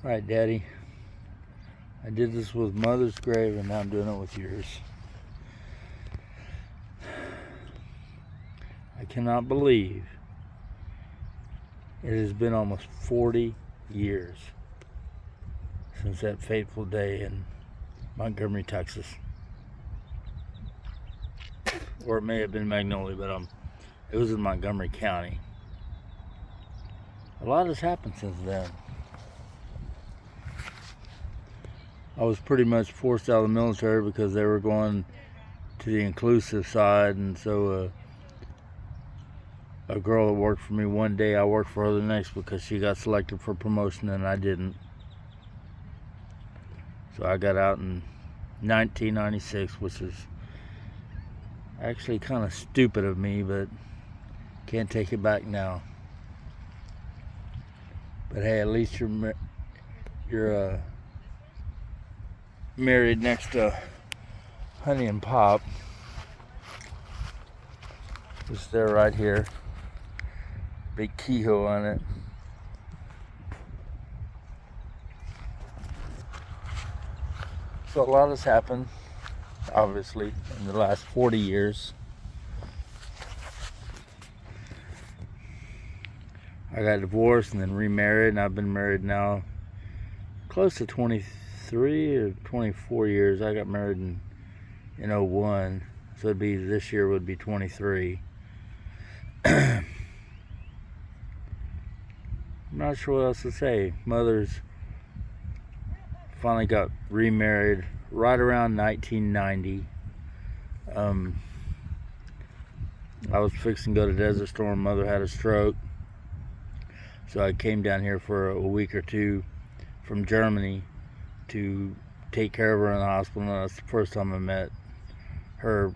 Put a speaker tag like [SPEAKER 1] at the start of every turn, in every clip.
[SPEAKER 1] Right, Daddy. I did this with Mother's grave, and now I'm doing it with yours. I cannot believe it has been almost 40 years since that fateful day in Montgomery, Texas. Or it may have been Magnolia, but it was in Montgomery County. A lot has happened since then. I was pretty much forced out of the military because they were going to the inclusive side, and so a girl that worked for me one day, I worked for her the next because she got selected for promotion and I didn't. So I got out in 1996, which is actually kind of stupid of me, but can't take it back now. But hey, at least you're married next to Honey and Pop. Just there right here. Big keyhole on it. So a lot has happened, obviously, in the last 40 years. I got divorced and then remarried, and I've been married now close to 23 or 24 years. I got married in 01, so it'd be this year would be 23. I'm not sure what else to say. Mother's finally got remarried right around 1990. I was fixing to go to Desert Storm. Mother had a stroke, so I came down here for a week or two from Germany to take care of her in the hospital. And that's the first time I met her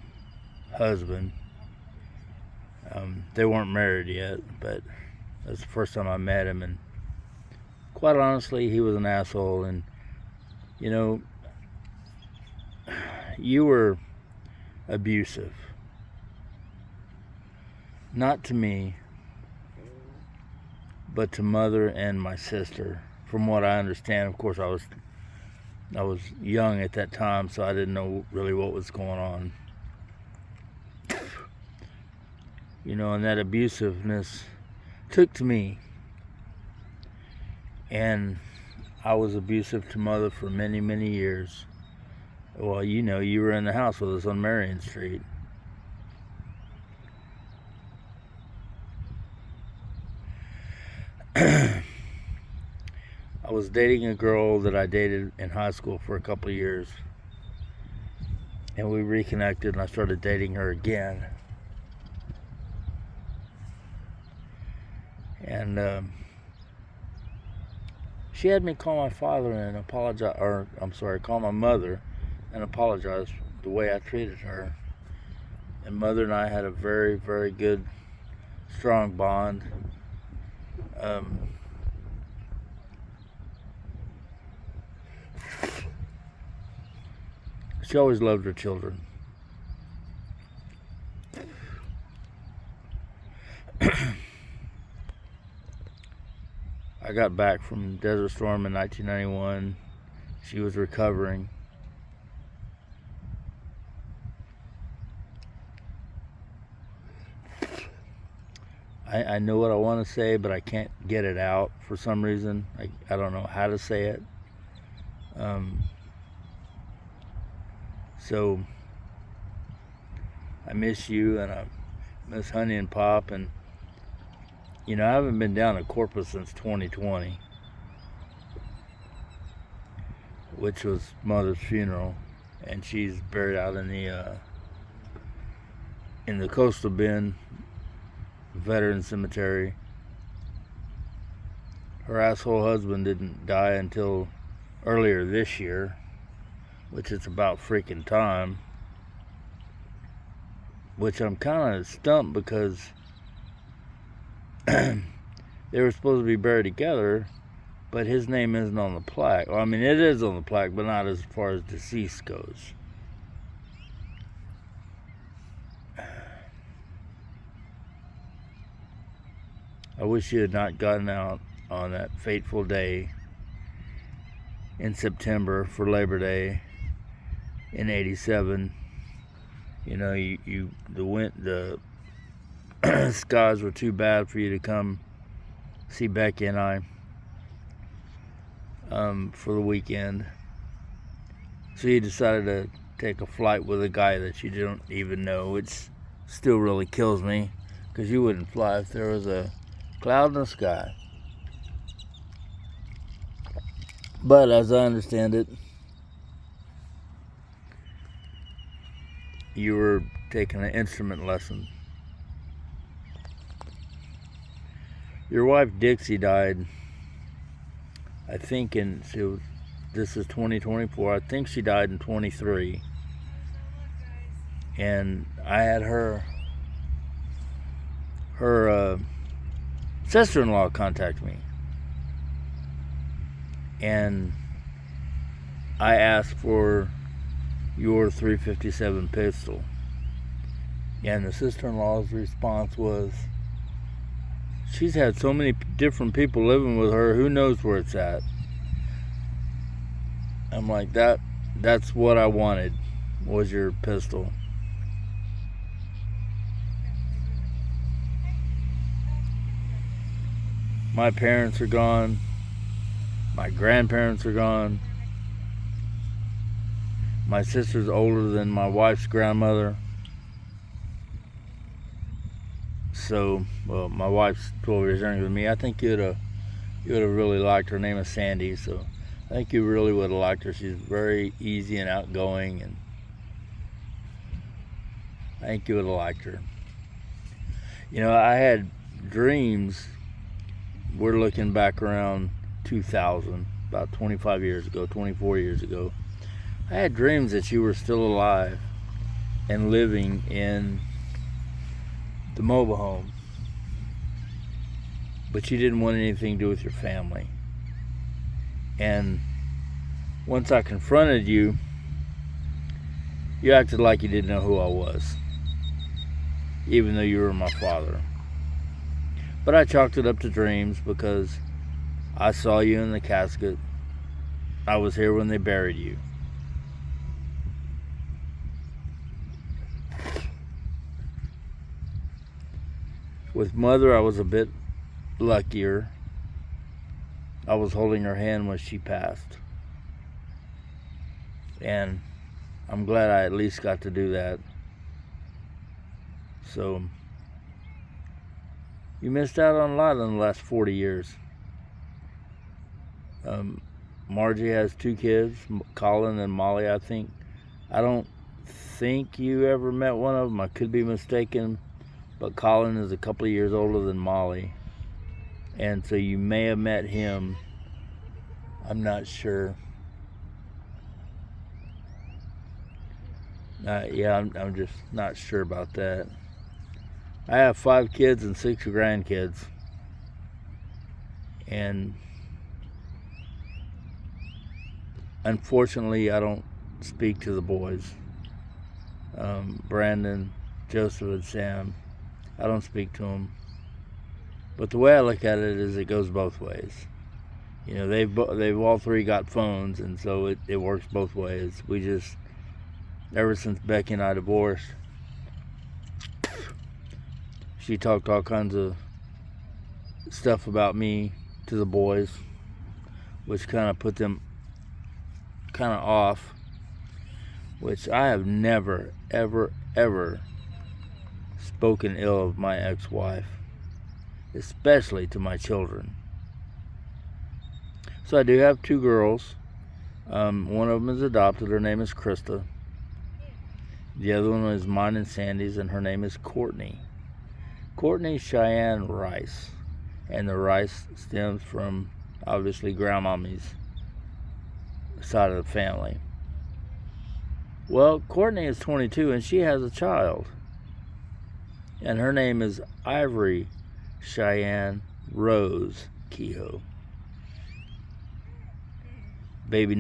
[SPEAKER 1] husband. They weren't married yet, but that's the first time I met him, and quite honestly, he was an asshole. And you were abusive, not to me, but to Mother and my sister. From what I understand, of course, I was young at that time, so I didn't know really what was going on. And that abusiveness took to me, and I was abusive to Mother for many, many years. Well, you were in the house with us on Marion Street. I was dating a girl that I dated in high school for a couple of years, and we reconnected, and I started dating her again. And she had me call my father and apologize, or I'm sorry, call my mother and apologize for the way I treated her. And Mother and I had a very, very good, strong bond. She always loved her children. I got back from Desert Storm in 1991. She was recovering. I know what I want to say, but I can't get it out for some reason. I don't know how to say it. So I miss you, and I miss Honey and Pop, and I haven't been down to Corpus since 2020, which was Mother's funeral, and she's buried out in the Coastal Bend Veteran Cemetery. Her asshole husband didn't die until earlier this year, which is about freaking time. Which I'm kind of stumped because they were supposed to be buried together, but his name isn't on the plaque. Well, I mean, it is on the plaque, but not as far as deceased goes. I wish he had not gotten out on that fateful day in September for Labor Day in '87. You know, the skies were too bad for you to come see Becky and I for the weekend. So you decided to take a flight with a guy that you don't even know, which still really kills me, because you wouldn't fly if there was a cloud in the sky. But as I understand it, you were taking an instrument lesson. Your wife Dixie died, I think this is 2024. I think she died in 23. And I had her sister-in-law contact me. And I asked for your .357 pistol. And the sister-in-law's response was, she's had so many different people living with her, who knows where it's at. I'm like, that's what I wanted, was your pistol. My parents are gone. My grandparents are gone. My sister's older than my wife's grandmother. So, well, my wife's 12 years younger than me. I think you'd have really liked her. Her name is Sandy, so I think you really would have liked her. She's very easy and outgoing, and I think you would have liked her. You know, I had dreams. We're looking back around 2000, about 25 years ago, 24 years ago. I had dreams that you were still alive and living in the mobile home, but you didn't want anything to do with your family. And once I confronted you, you acted like you didn't know who I was, even though you were my father. But I chalked it up to dreams because I saw you in the casket. I was here when they buried you. With Mother, I was a bit luckier. I was holding her hand when she passed. And I'm glad I at least got to do that. So, you missed out on a lot in the last 40 years. Margie has 2 kids, Colin and Molly, I think. I don't think you ever met one of them. I could be mistaken. But Colin is a couple of years older than Molly. And so you may have met him. I'm not sure. I'm just not sure about that. I have 5 kids and 6 grandkids. And unfortunately, I don't speak to the boys. Brandon, Joseph, and Sam. I don't speak to them. But the way I look at it is it goes both ways. You know, they've all 3 got phones, and so it works both ways. We just, ever since Becky and I divorced, she talked all kinds of stuff about me to the boys, which kind of put them kind of off, which I have never, ever, ever spoken ill of my ex-wife, especially to my children. So I do have 2 girls. One of them is adopted. Her name is Krista. The other one is mine and Sandy's, and her name is Courtney. Courtney Cheyenne Rice. And the Rice stems from, obviously, Grandmommy's side of the family. Well, Courtney is 22, and she has a child. And her name is Ivory Cheyenne Rose Kehoe. Baby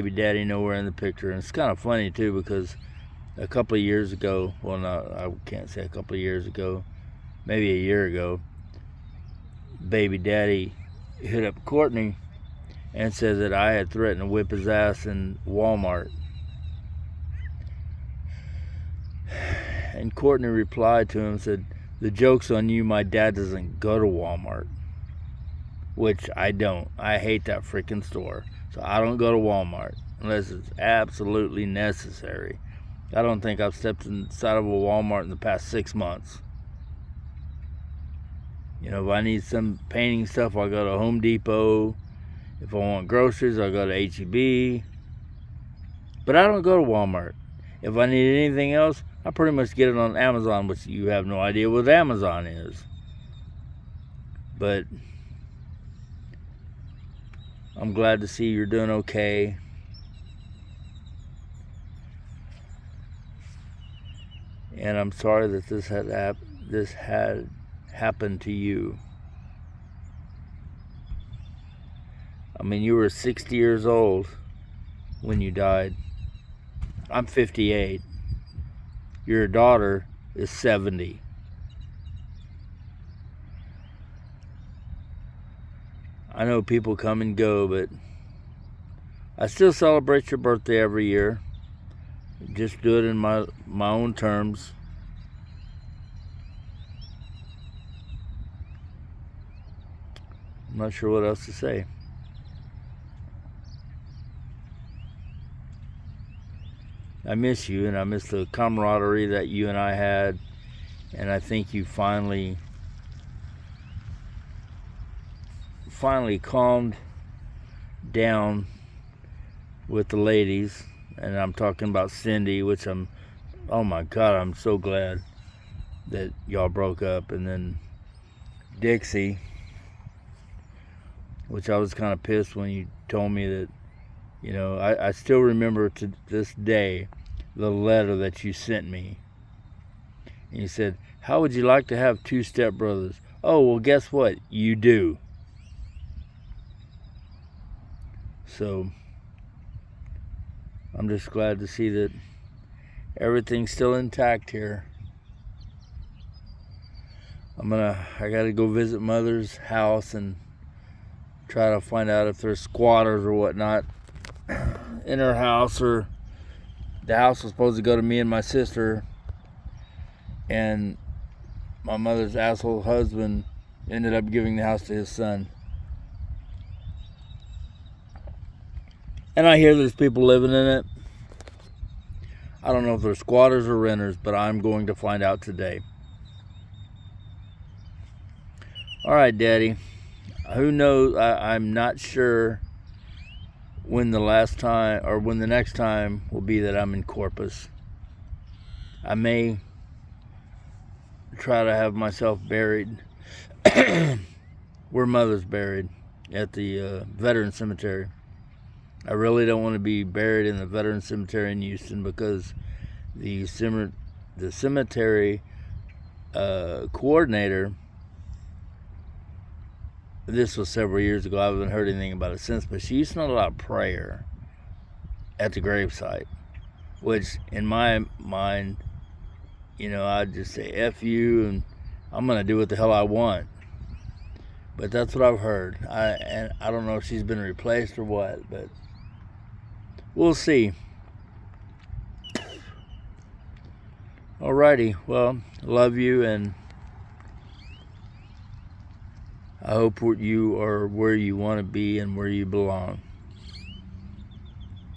[SPEAKER 1] daddy nowhere in the picture. And it's kind of funny too, because a couple of years ago, well, no, I can't say a couple of years ago, maybe a year ago, baby daddy hit up Courtney and said that I had threatened to whip his ass in Walmart. And Courtney replied to him, said, "The joke's on you, my dad doesn't go to Walmart." Which I don't. I hate that freaking store. So I don't go to Walmart unless it's absolutely necessary. I don't think I've stepped inside of a Walmart in the past 6 months. You know, if I need some painting stuff, I'll go to Home Depot. If I want groceries, I'll go to H-E-B. But I don't go to Walmart. If I need anything else, I pretty much get it on Amazon, which you have no idea what Amazon is. But I'm glad to see you're doing okay. And I'm sorry that this had happened to you. I mean, you were 60 years old when you died. I'm 58. Your daughter is 70. I know people come and go, but I still celebrate your birthday every year. Just do it in my own terms. I'm not sure what else to say. I miss you, and I miss the camaraderie that you and I had, and I think you finally calmed down with the ladies, and I'm talking about Cindy, which oh my God, I'm so glad that y'all broke up, and then Dixie, which I was kind of pissed when you told me that, you know, I still remember to this day the letter that you sent me. And you said, "How would you like to have 2 stepbrothers?" Oh, well, guess what? You do. So I'm just glad to see that everything's still intact here. I gotta go visit Mother's house and try to find out if there's squatters or whatnot in her house, or the house was supposed to go to me and my sister, and my mother's asshole husband ended up giving the house to his son. And I hear there's people living in it. I don't know if they're squatters or renters, but I'm going to find out today. All right, Daddy. Who knows? I'm not sure when the last time or when the next time will be that I'm in Corpus. I may try to have myself buried where Mother's buried, at the Veteran Cemetery. I really don't want to be buried in the Veteran Cemetery in Houston, because the cemetery coordinator, this was several years ago, I haven't heard anything about it since, but she used to not allow prayer at the gravesite, which in my mind, you know, I'd just say F you, and I'm going to do what the hell I want. But that's what I've heard. And I don't know if she's been replaced or what, but we'll see. Alrighty, well, love you, and I hope you are where you want to be and where you belong.